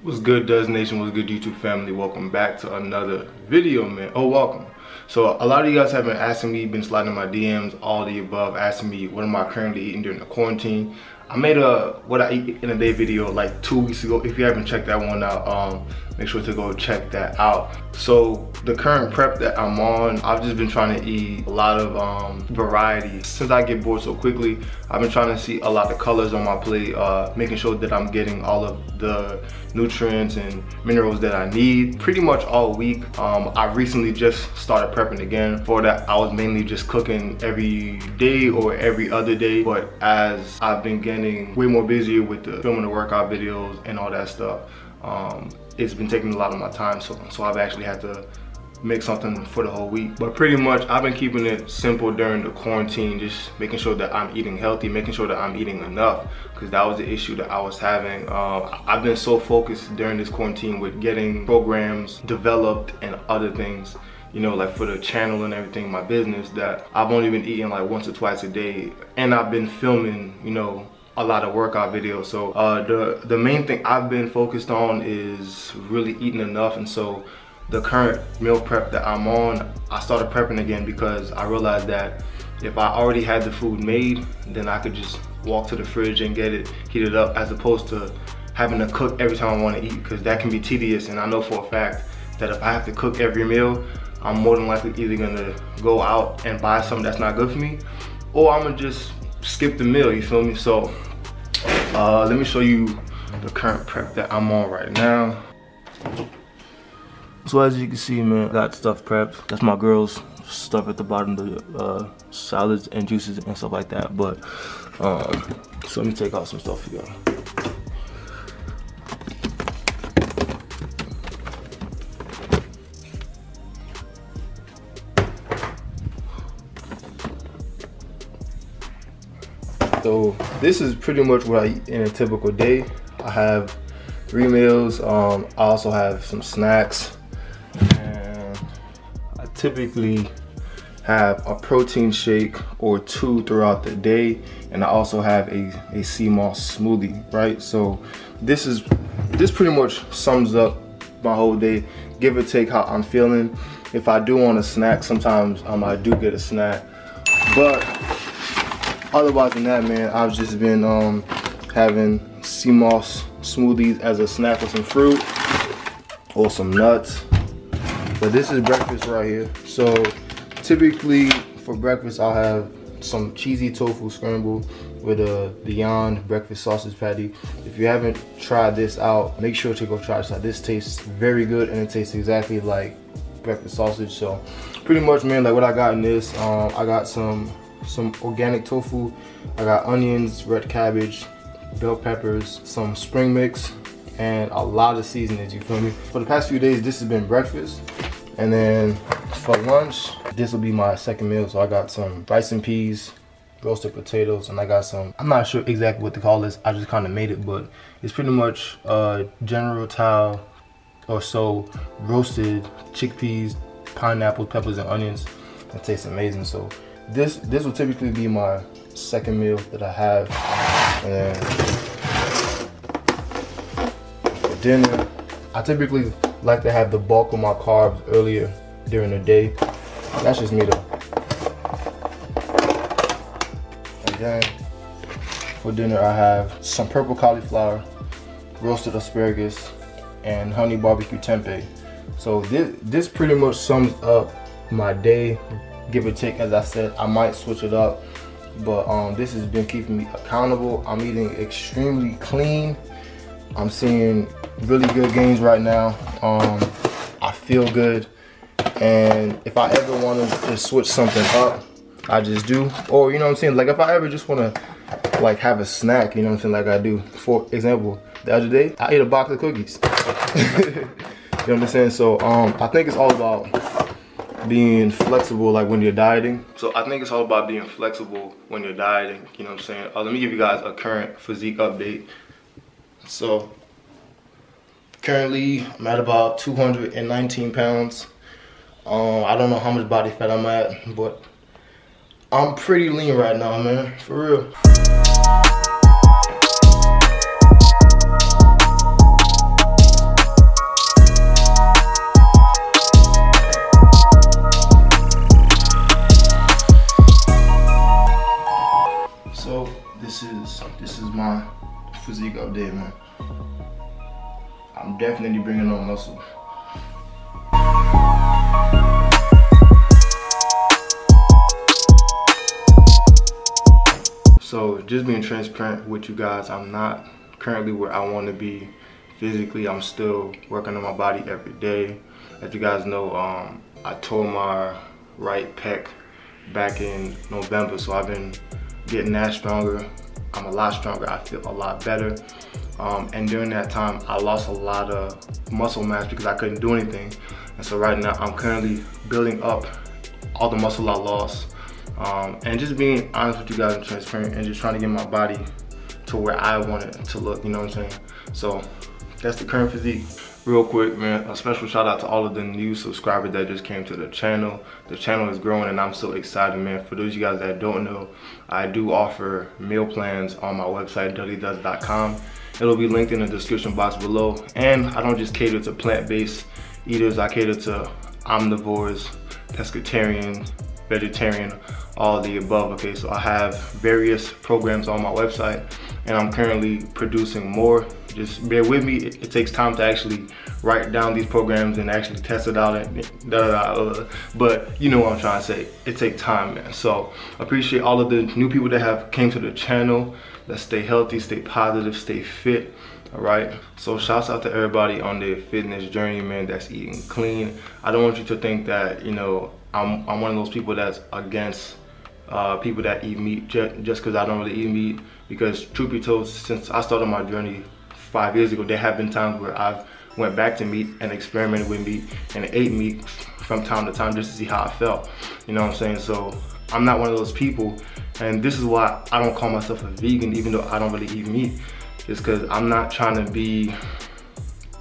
What's good, Does Nation? What's good, YouTube family? Welcome back to another video, man. Oh, welcome. So a lot of you guys have been asking me, been sliding my DMs, all the above, asking me what am I currently eating during the quarantine. I made a what I eat in a day video like 2 weeks ago. If you haven't checked that one out, make sure to go check that out. So the current prep that I'm on, I've just been trying to eat a lot of variety. Since I get bored so quickly, I've been trying to see a lot of colors on my plate, making sure that I'm getting all of the nutrients and minerals that I need pretty much all week. I recently just started prepping again. For that, I was mainly just cooking every day or every other day, but as I've been getting way more busier with the filming the workout videos and all that stuff, it's been taking a lot of my time, so I've actually had to make something for the whole week. But pretty much I've been keeping it simple during the quarantine, just making sure that I'm eating healthy, making sure that I'm eating enough, because that was the issue that I was having. I've been so focused during this quarantine with getting programs developed and other things, you know, like for the channel and everything, my business, that I've only been eating like once or twice a day, and I've been filming, you know, a lot of workout videos. So the main thing I've been focused on is really eating enough. And so the current meal prep that I'm on, I started prepping again because I realized that if I already had the food made, then I could just walk to the fridge and get it heated up, as opposed to having to cook every time I want to eat, because that can be tedious. And I know for a fact that if I have to cook every meal, I'm more than likely either gonna go out and buy something that's not good for me, or I'm gonna just skip the meal, you feel me? So let me show you the current prep that I'm on right now. So as you can see, man, I got stuff prepped. That's my girl's stuff at the bottom, the salads and juices and stuff like that. But so let me take out some stuff for y'all. So this is pretty much what I eat in a typical day. I have 3 meals. I also have some snacks, and I typically have a protein shake or 2 throughout the day, and I also have a sea moss smoothie, right? So this pretty much sums up my whole day, give or take how I'm feeling. If I do want a snack, sometimes I do get a snack, but otherwise than that, man, I've just been having sea moss smoothies as a snack with some fruit or some nuts. But this is breakfast right here. So typically for breakfast, I'll have some cheesy tofu scramble with a Beyond breakfast sausage patty. If you haven't tried this out, make sure to go try this out. This tastes very good, and it tastes exactly like breakfast sausage. So pretty much, man, like what I got in this, I got some organic tofu, I got onions, red cabbage, bell peppers, some spring mix, and a lot of seasonings, you feel me? For the past few days, this has been breakfast, and then for lunch, this will be my second meal. So I got some rice and peas, roasted potatoes, and I got some, I'm not sure exactly what to call this, I just kind of made it, but it's pretty much General Tao or so roasted chickpeas, pineapple, peppers, and onions. It tastes amazing. So this will typically be my second meal that I have. And for dinner, I typically like to have the bulk of my carbs earlier during the day. That's just me though. And then for dinner, I have some purple cauliflower, roasted asparagus, and honey barbecue tempeh. So this pretty much sums up my day, give or take. As I said, I might switch it up, but this has been keeping me accountable. I'm eating extremely clean. I'm seeing really good gains right now. I feel good, and if I ever want to switch something up, I just do. Or, you know what I'm saying, like if I ever just want to like have a snack, you know what I'm saying, like I do. For example, the other day I ate a box of cookies. You know what I'm saying? So I think it's all about being flexible, like when you're dieting. So I think it's all about being flexible when you're dieting, you know what I'm saying? Let me give you guys a current physique update. So currently I'm at about 219 pounds. I don't know how much body fat I'm at, but I'm pretty lean right now, man, for real. update, man. I'm definitely bringing on muscle. So just being transparent with you guys, I'm not currently where I want to be physically. I'm still working on my body every day. As you guys know, I tore my right pec back in November, so I've been getting that stronger. I'm a lot stronger. I feel a lot better. And during that time, I lost a lot of muscle mass because I couldn't do anything. And so right now, I'm currently building up all the muscle I lost. And just being honest with you guys and transparent and just trying to get my body to where I want it to look, you know what I'm saying? So that's the current physique. Real quick, man, a special shout out to all of the new subscribers that just came to the channel. The channel is growing and I'm so excited, man. For those of you guys that don't know, I do offer meal plans on my website, dudleydoes.com. It'll be linked in the description box below. And I don't just cater to plant-based eaters, I cater to omnivores, pescatarian, vegetarian, all of the above. Okay, so I have various programs on my website and I'm currently producing more. Just bear with me, it takes time to actually write down these programs and actually test it out and but you know what I'm trying to say, it takes time, man. So appreciate all of the new people that have came to the channel. Let's stay healthy, stay positive, stay fit. All right, so shouts out to everybody on their fitness journey, man, that's eating clean. I don't want you to think that, you know, I'm one of those people that's against people that eat meat just because I don't really eat meat. Because truth be told, since I started my journey 5 years ago, there have been times where I've went back to meat and experimented with meat and ate meat from time to time just to see how I felt. You know what I'm saying? So I'm not one of those people, and this is why I don't call myself a vegan, even though I don't really eat meat. It's because I'm not trying to be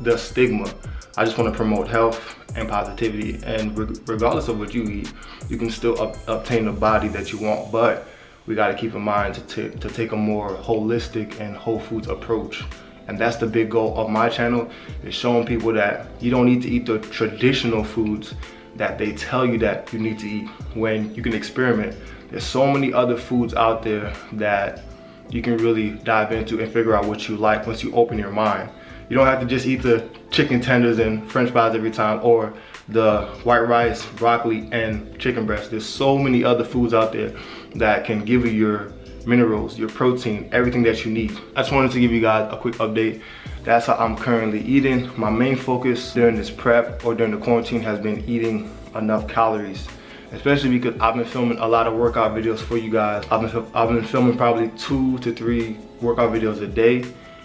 the stigma. I just want to promote health and positivity, and regardless of what you eat, you can still obtain the body that you want, but we got to keep in mind to take a more holistic and whole foods approach. And that's the big goal of my channel, is showing people that you don't need to eat the traditional foods that they tell you that you need to eat, when you can experiment. There's so many other foods out there that you can really dive into and figure out what you like once you open your mind. You don't have to just eat the chicken tenders and french fries every time, or the white rice, broccoli, and chicken breast. There's so many other foods out there that can give you your minerals, your protein, everything that you need. I just wanted to give you guys a quick update. That's how I'm currently eating. My main focus during this prep or during the quarantine has been eating enough calories, especially because I've been filming a lot of workout videos for you guys. I've been filming probably 2 to 3 workout videos a day.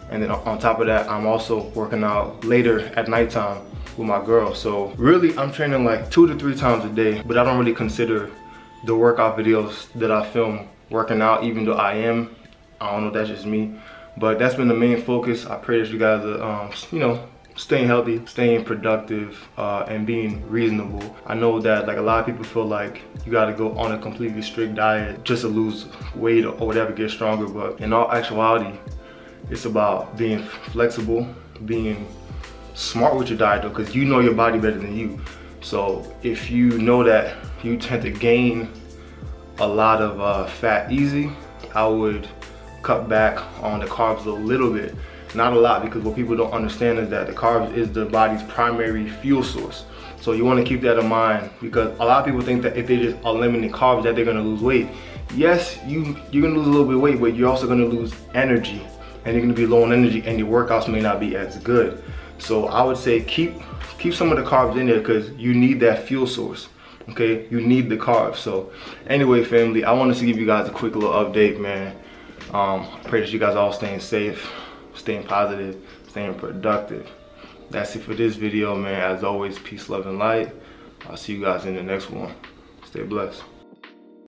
And then on top of that, I'm also working out later at nighttime with my girl. So really, I'm training like 2 to 3 times a day, but I don't really consider the workout videos that I film working out, even though I am. I don't know, that's just me. But that's been the main focus. I pray that you guys are, you know, staying healthy, staying productive, and being reasonable. I know that like a lot of people feel like you gotta go on a completely strict diet just to lose weight or whatever, get stronger. But in all actuality, it's about being flexible, being smart with your diet though, because you know your body better than you. So if you know that you tend to gain a lot of fat easy, I would cut back on the carbs a little bit. Not a lot, because what people don't understand is that the carbs is the body's primary fuel source. So you want to keep that in mind, because a lot of people think that if they just eliminate carbs that they're going to lose weight. Yes, you're going to lose a little bit of weight, but you're also going to lose energy. And you're gonna be low on energy, and your workouts may not be as good. So I would say keep some of the carbs in there, because you need that fuel source. Okay, you need the carbs. So anyway, family, I wanted to give you guys a quick little update, man. Pray that you guys all staying safe, staying positive, staying productive. That's it for this video, man. As always, peace, love, and light. I'll see you guys in the next one. Stay blessed.